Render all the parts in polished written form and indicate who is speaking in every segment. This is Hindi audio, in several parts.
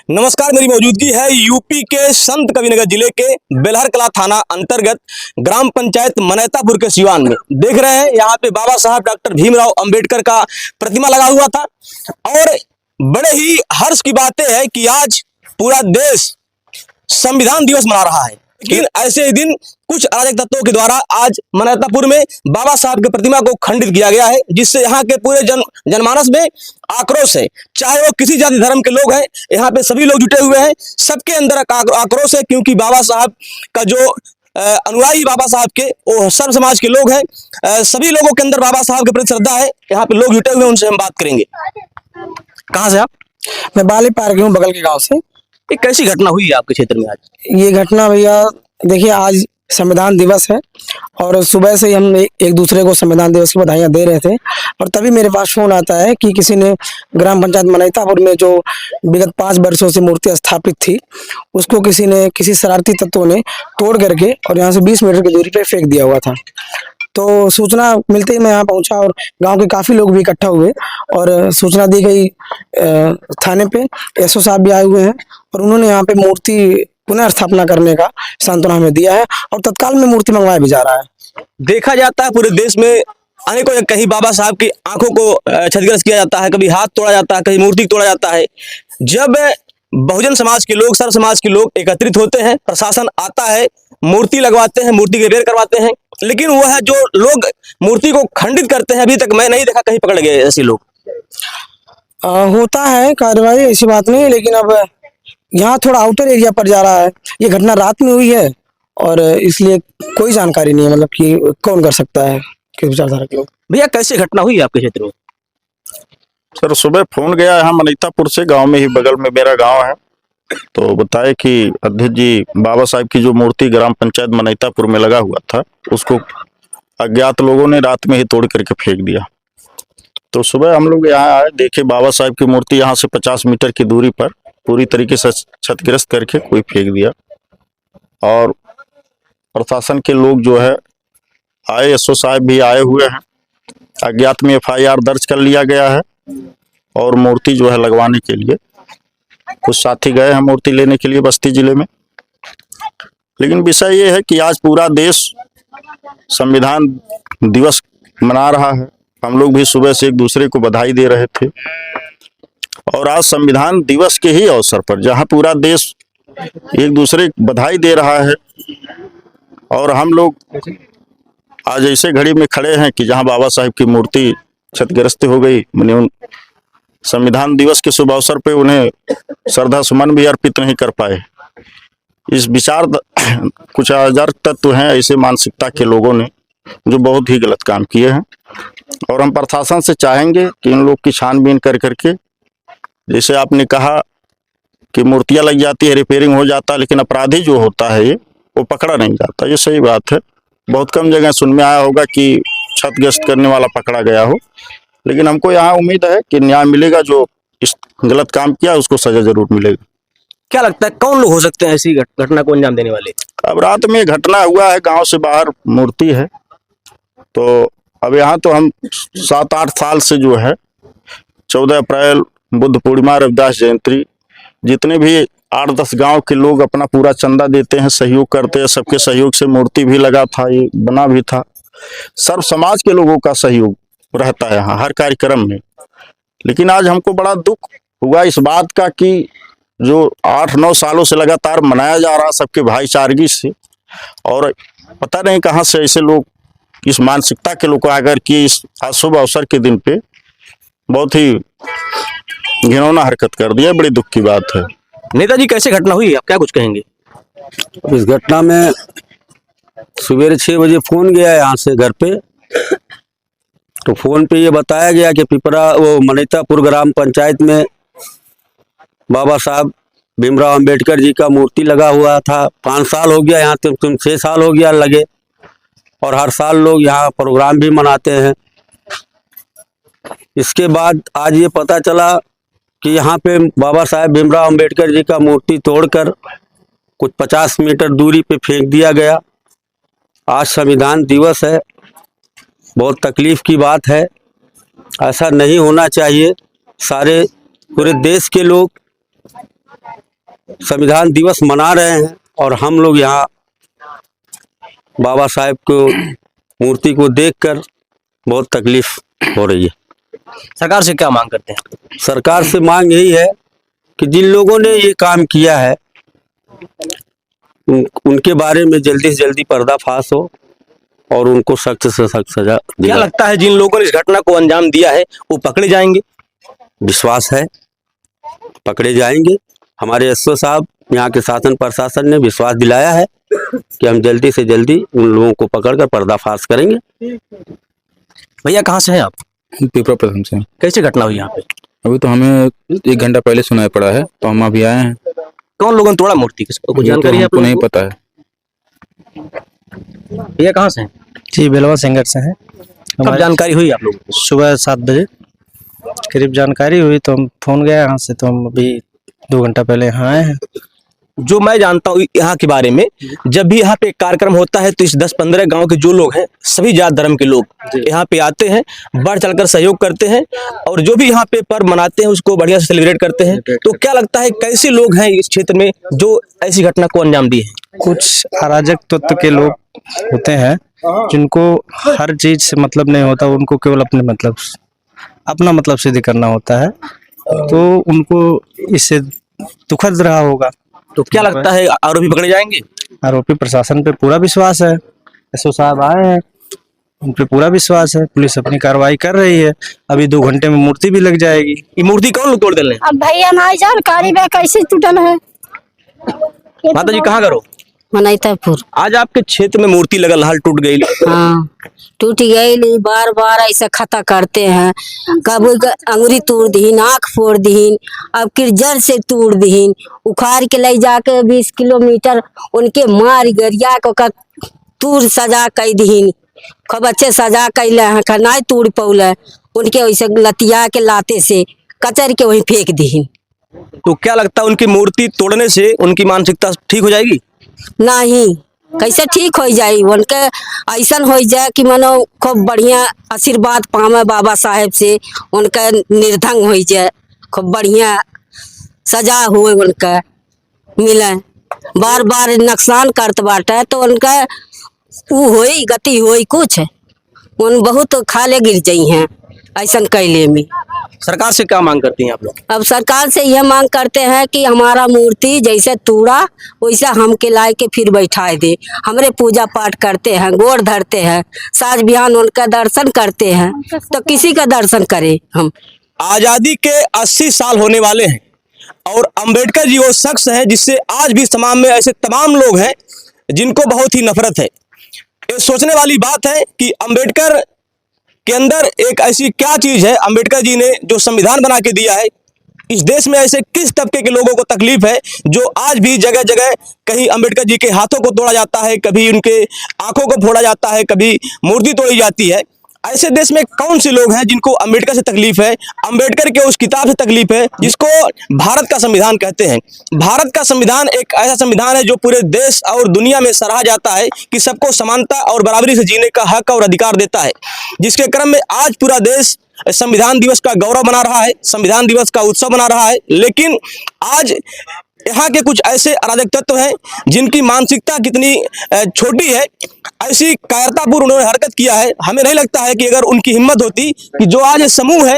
Speaker 1: नमस्कार, मेरी मौजूदगी है यूपी के संत कबीरनगर जिले के बेलहर कला थाना अंतर्गत ग्राम पंचायत मनैतापुर के सिवान में। देख रहे हैं यहाँ पे बाबा साहब डॉक्टर भीमराव अंबेडकर का प्रतिमा लगा हुआ था और बड़े ही हर्ष की बातें है कि आज पूरा देश संविधान दिवस मना रहा है। लेकिन ऐसे ही दिन कुछ अराजक तत्वों के द्वारा आज मनैतापुर में बाबा साहब की प्रतिमा को खंडित किया गया है, जिससे यहाँ के पूरे जनमानस में आक्रोश है। चाहे वो किसी जाति धर्म के लोग हैं, यहाँ पे सभी लोग जुटे हुए हैं, सबके अंदर आक्रोश है, क्योंकि बाबा साहब का जो अनुयायी बाबा साहब के वो सर्व समाज के लोग हैं। सभी लोगों के अंदर बाबा साहब के प्रति श्रद्धा है। यहाँ पे लोग जुटे हुए हैं, उनसे हम बात करेंगे। कहाँ से आप?
Speaker 2: मैं बाली पार्क हूँ, बगल के गांव से।
Speaker 1: ये कैसी घटना हुई है आपके क्षेत्र में आज?
Speaker 2: ये घटना भैया देखिए, आज संविधान दिवस है और सुबह से ही हम एक दूसरे को संविधान दिवस की बधाइयाँ दे रहे थे और तभी मेरे पास फोन आता है कि किसी ने ग्राम पंचायत मनैतापुर में जो विगत 5 वर्षों से मूर्ति स्थापित थी, उसको किसी शरारती तत्वों ने तोड़ करके और यहाँ से 20 मीटर की दूरी पे फेंक दिया हुआ था। तो सूचना मिलते ही मैं यहाँ पहुंचा और गांव के काफी लोग भी इकट्ठा हुए और सूचना दी गई थाने पे। एसओ साहब भी आए हुए हैं और उन्होंने यहाँ पे मूर्ति पुनः स्थापना करने का सांत्वना हमें दिया है और तत्काल में मूर्ति मंगवाया भी जा रहा है।
Speaker 1: देखा जाता है पूरे देश में अनेकों, कहीं बाबा साहब की आंखों को क्षतिग्रस्त किया जाता है, कभी हाथ तोड़ा जाता है, कहीं मूर्ति तोड़ा जाता है। जब बहुजन समाज के लोग, सर्व समाज के लोग एकत्रित होते हैं, प्रशासन आता है, मूर्ति लगवाते हैं, मूर्ति के रिपेयर करवाते हैं, लेकिन वह है जो लोग मूर्ति को खंडित करते हैं, अभी तक मैं नहीं देखा कहीं पकड़ गए ऐसे लोग।
Speaker 2: होता है कार्रवाई, ऐसी बात नहीं, लेकिन अब यहाँ थोड़ा आउटर एरिया पर जा रहा है। ये घटना रात में हुई है और इसलिए कोई जानकारी नहीं है, मतलब कि कौन कर सकता है, किस विचारधारा के लोग।
Speaker 1: भैया कैसे घटना हुई है आपके क्षेत्र में?
Speaker 3: सर सुबह फोन गया यहाँ मनैतापुर से, गांव में ही बगल में मेरा गांव है, तो बताए कि अध्यक्ष जी बाबा साहब की जो मूर्ति ग्राम पंचायत मनैतापुर में लगा हुआ था, उसको अज्ञात लोगों ने रात में ही तोड़ करके फेंक दिया। तो सुबह हम लोग यहाँ आए, देखे बाबा साहब की मूर्ति यहाँ से 50 मीटर की दूरी पर पूरी तरीके से क्षतिग्रस्त करके कोई फेंक दिया और प्रशासन के लोग जो है आए, एसओ साहब भी आए हुए हैं। अज्ञात में FIR दर्ज कर लिया गया है और मूर्ति जो है लगवाने के लिए कुछ साथी गए हैं मूर्ति लेने के लिए बस्ती जिले में। लेकिन विषय ये है कि आज पूरा देश संविधान दिवस मना रहा है। हम लोग भी सुबह से एक दूसरे को बधाई दे रहे थे और आज संविधान दिवस के ही अवसर पर जहां पूरा देश एक दूसरे को बधाई दे रहा है और हम लोग आज ऐसे घड़ी में खड़े हैं कि जहां बाबा साहब की मूर्ति क्षतिग्रस्त हो गई, मैंने उन संविधान दिवस के शुभ अवसर पे उन्हें श्रद्धा सुमन भी अर्पित नहीं कर पाए। इस विचार कुछ अराजक तत्व हैं ऐसे मानसिकता के लोगों ने, जो बहुत ही गलत काम किए हैं और हम प्रशासन से चाहेंगे कि इन लोग की छानबीन कर करके, जैसे आपने कहा कि मूर्तियां लग जाती है, रिपेयरिंग हो जाता है, लेकिन अपराधी जो होता है ये वो पकड़ा नहीं जाता। ये सही बात है, बहुत कम जगह सुन में आया होगा कि क्षतिग्रस्त करने वाला पकड़ा गया हो, लेकिन हमको यहाँ उम्मीद है कि न्याय मिलेगा। जो इस गलत काम किया उसको सजा जरूर मिलेगी।
Speaker 1: क्या लगता है कौन लोग हो सकते हैं ऐसी घटना को अंजाम देने वाले?
Speaker 3: अब रात में घटना हुआ है, गांव से बाहर मूर्ति है, तो अब यहाँ तो हम 7-8 साल से जो है 14 अप्रैल, बुद्ध पूर्णिमा, रविदास जयंती, जितने भी 8-10 गांव के लोग अपना पूरा चंदा देते हैं, सहयोग करते हैं। सबके सहयोग से मूर्ति भी लगा था, ये बना भी था। सर्व समाज के लोगों का सहयोग रहता है यहाँ हर कार्यक्रम में। लेकिन आज हमको बड़ा दुख हुआ इस बात का कि जो 8-9 सालों से लगातार मनाया जा रहा सबके भाईचारगी से, और पता नहीं कहाँ से ऐसे लोग, इस मानसिकता के लोग आकर के इस शुभ अवसर के दिन पे बहुत ही घिनौना हरकत कर दिया। बड़ी दुख की बात है।
Speaker 1: नेताजी कैसे घटना हुई, आप क्या कुछ कहेंगे?
Speaker 4: इस घटना में सवेरे 6 बजे फोन गया यहाँ से घर पे, तो फोन पे ये बताया गया कि मनैतापुर ग्राम पंचायत में बाबा साहब भीमराव अंबेडकर जी का मूर्ति लगा हुआ था। 5 साल हो गया यहाँ, तुम 6 साल हो गया लगे, और हर साल लोग यहाँ प्रोग्राम भी मनाते हैं। इसके बाद आज ये पता चला कि यहाँ पे बाबा साहब भीमराव अंबेडकर जी का मूर्ति तोड़कर कुछ 50 मीटर दूरी पे फेंक दिया गया। आज संविधान दिवस है, बहुत तकलीफ की बात है, ऐसा नहीं होना चाहिए। सारे पूरे देश के लोग संविधान दिवस मना रहे हैं और हम लोग यहाँ बाबा साहेब को मूर्ति को देखकर बहुत तकलीफ हो रही है।
Speaker 1: सरकार से क्या मांग करते हैं?
Speaker 4: सरकार से मांग यही है कि जिन लोगों ने ये काम किया है उनके बारे में जल्दी से जल्दी पर्दाफाश हो और उनको सख्त से सख्त सजा दी
Speaker 1: क्या
Speaker 4: जाए।
Speaker 1: लगता है जिन लोगों ने इस घटना को अंजाम दिया है वो पकड़े जाएंगे?
Speaker 4: विश्वास है पकड़े जाएंगे। हमारे एसओ साहब यहाँ के शासन प्रशासन ने विश्वास दिलाया है कि हम जल्दी से जल्दी उन लोगों को पकड़कर पर्दाफाश करेंगे।
Speaker 1: भैया कहाँ से हैं आप?
Speaker 5: पिपरा प्रथम से।
Speaker 1: कैसे घटना हुई यहाँ पे?
Speaker 5: अभी तो हमें 1 घंटा पहले सुनाई पड़ा है तो हम अभी आए हैं।
Speaker 1: कौन लोगों ने तोड़ा मूर्ति? किसको कुछ
Speaker 5: ये तो
Speaker 1: जानकारी है आप
Speaker 5: हमको
Speaker 1: लोगों
Speaker 5: नहीं
Speaker 1: को?
Speaker 5: पता है।
Speaker 1: भैया कहाँ से हैं?
Speaker 6: जी बेलवा सिंगर से हैं।
Speaker 1: कब
Speaker 6: हमारे
Speaker 1: जानकारी हुई आप लोगों को?
Speaker 6: सुबह 7 बजे करीब जानकारी हुई तो हम फोन गया यहाँ से, तो हम अभी 2 घंटा पहले यहाँ आए हैं।
Speaker 1: जो मैं जानता हूँ यहाँ के बारे में, जब भी यहाँ पे कार्यक्रम होता है तो इस 10-15 गांव के जो लोग हैं सभी जात धर्म के लोग यहाँ पे आते हैं, बढ़ चढ़कर सहयोग करते हैं और जो भी यहाँ पे पर्व मनाते हैं उसको बढ़िया से सेलिब्रेट करते हैं। तो क्या लगता है कैसे लोग हैं इस क्षेत्र में जो ऐसी घटना को अंजाम दिए हैं?
Speaker 6: कुछ अराजक तत्व के लोग होते हैं जिनको हर चीज से मतलब नहीं होता, उनको केवल अपना मतलब सिद्ध करना होता है, तो उनको इससे दुखद रहा होगा।
Speaker 1: तो क्या लगता है आरोपी पकड़े जाएंगे?
Speaker 6: आरोपी प्रशासन पे पूरा विश्वास है, एसओ साहब आए हैं, उन पे पूरा विश्वास है। पुलिस अपनी कार्रवाई कर रही है, अभी 2 घंटे में मूर्ति भी लग जाएगी।
Speaker 1: ये मूर्ति कौन लोग तोड़ दिले?
Speaker 7: अब भैया ना जानकारी में कैसे टूटल है।
Speaker 1: माता जी कहाँ करो?
Speaker 7: मनैतापुर।
Speaker 1: आज आपके क्षेत्र में मूर्ति लगल हाल टूट गई,
Speaker 7: हाँ टूट गई, बार बार ऐसा खता करते हैं। कभी अंगुरी तोड़ दीन, आँख फोड़ दीन, अब जड़ से तोड़ दीन, उखाड़ के ले जाके 20 किलोमीटर उनके मार गरिया को तूर सजा कई दीन, खूब अच्छे सजा कैले हैं, नहीं तोड़ पौले उनके वैसे लतिया के लाते से कचर के वहीं फेंक दीन।
Speaker 1: तो क्या लगता है उनकी मूर्ति तोड़ने से उनकी मानसिकता ठीक हो जाएगी?
Speaker 7: नहीं, कैसे ठीक हो जाए? उनके ऐसा हो जाए कि मानो खूब बढ़िया आशीर्वाद पावे बाबा साहेब से, उनका निर्धंग हो जाए, खूब बढ़िया सजा हुए उनका मिले। बार बार नुकसान करत बाटे तो उनका ऊ होई गति होई कुछ उन बहुत खाले गिर जाई हैं ऐसा कैले में।
Speaker 1: सरकार से क्या मांग करती हैं आप लोग?
Speaker 7: अब सरकार से यह मांग करते हैं कि हमारा मूर्ति जैसे तूड़ा वैसे हम के लाए के फिर बैठाए दे। हमरे पूजा पाठ करते हैं, गोड़ धरते हैं, साज बिहान उनका दर्शन करते हैं, तो किसी का दर्शन करे हम।
Speaker 1: आजादी के 80 साल होने वाले हैं और अंबेडकर जी वो शख्स हैं जिससे आज भी समाज में ऐसे तमाम लोग हैं जिनको बहुत ही नफरत है। ये सोचने वाली बात है कि अंबेडकर के अंदर एक ऐसी क्या चीज है, अंबेडकर जी ने जो संविधान बना के दिया है, इस देश में ऐसे किस तबके के लोगों को तकलीफ है जो आज भी जगह जगह कहीं अंबेडकर जी के हाथों को तोड़ा जाता है, कभी उनके आंखों को फोड़ा जाता है, कभी मूर्ति तोड़ी जाती है। ऐसे देश में कौन से लोग हैं जिनको अंबेडकर से तकलीफ है, अंबेडकर के उस किताब से तकलीफ है जिसको भारत का संविधान कहते हैं। भारत का संविधान एक ऐसा संविधान है जो पूरे देश और दुनिया में सराहा जाता है कि सबको समानता और बराबरी से जीने का हक और अधिकार देता है, जिसके क्रम में आज पूरा देश संविधान दिवस का गौरव मना रहा है, संविधान दिवस का उत्सव मना रहा है। लेकिन आज यहाँ के कुछ ऐसे अराजक तत्व हैं जिनकी मानसिकता कितनी छोटी है, ऐसी कायरतापूर्ण उन्होंने हरकत किया है। हमें नहीं लगता है कि अगर उनकी हिम्मत होती कि जो आज ये समूह है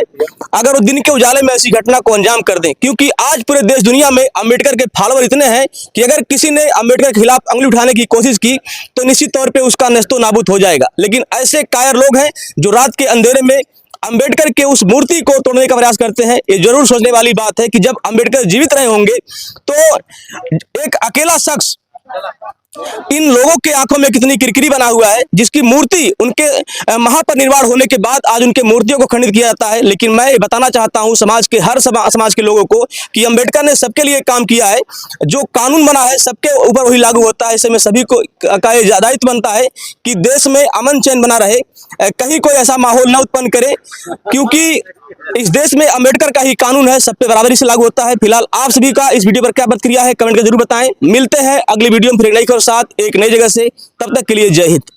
Speaker 1: अगर वो दिन के उजाले में ऐसी घटना को अंजाम कर दें, क्योंकि आज पूरे देश दुनिया में अंबेडकर के फॉलोअर इतने हैं कि अगर किसी ने अंबेडकर के खिलाफ अंगुली उठाने की कोशिश की तो निश्चित तौर पर उसका नस्तो नाबूद हो जाएगा। लेकिन ऐसे कायर लोग हैं जो रात के अंधेरे में अंबेडकर के उस मूर्ति को तोड़ने का प्रयास करते हैं। ये जरूर सोचने वाली बात है कि जब अंबेडकर जीवित रहे होंगे तो एक अकेला शख्स इन लोगों के आंखों में कितनी किरकिरी बना हुआ है, जिसकी मूर्ति उनके महापरिनिर्वाण होने के बाद आज उनके मूर्तियों को खंडित किया जाता है। लेकिन मैं ये बताना चाहता हूं समाज के हर समाज के लोगों को कि अंबेडकर ने सबके लिए काम किया है, जो कानून बना है सबके ऊपर वही लागू होता है। ऐसे में सभी को का ये दायित्व बनता है कि देश में अमन चैन बना रहे, कहीं कोई ऐसा माहौल न उत्पन्न करे, क्योंकि इस देश में अंबेडकर का ही कानून है, सब पे बराबरी से लागू होता है। फिलहाल आप सभी का इस वीडियो पर क्या प्रतिक्रिया है कमेंट कर जरूर बताएं। मिलते हैं अगली वीडियो में फिर एक नई खबर साथ एक नई जगह से, तब तक के लिए जय हिंद।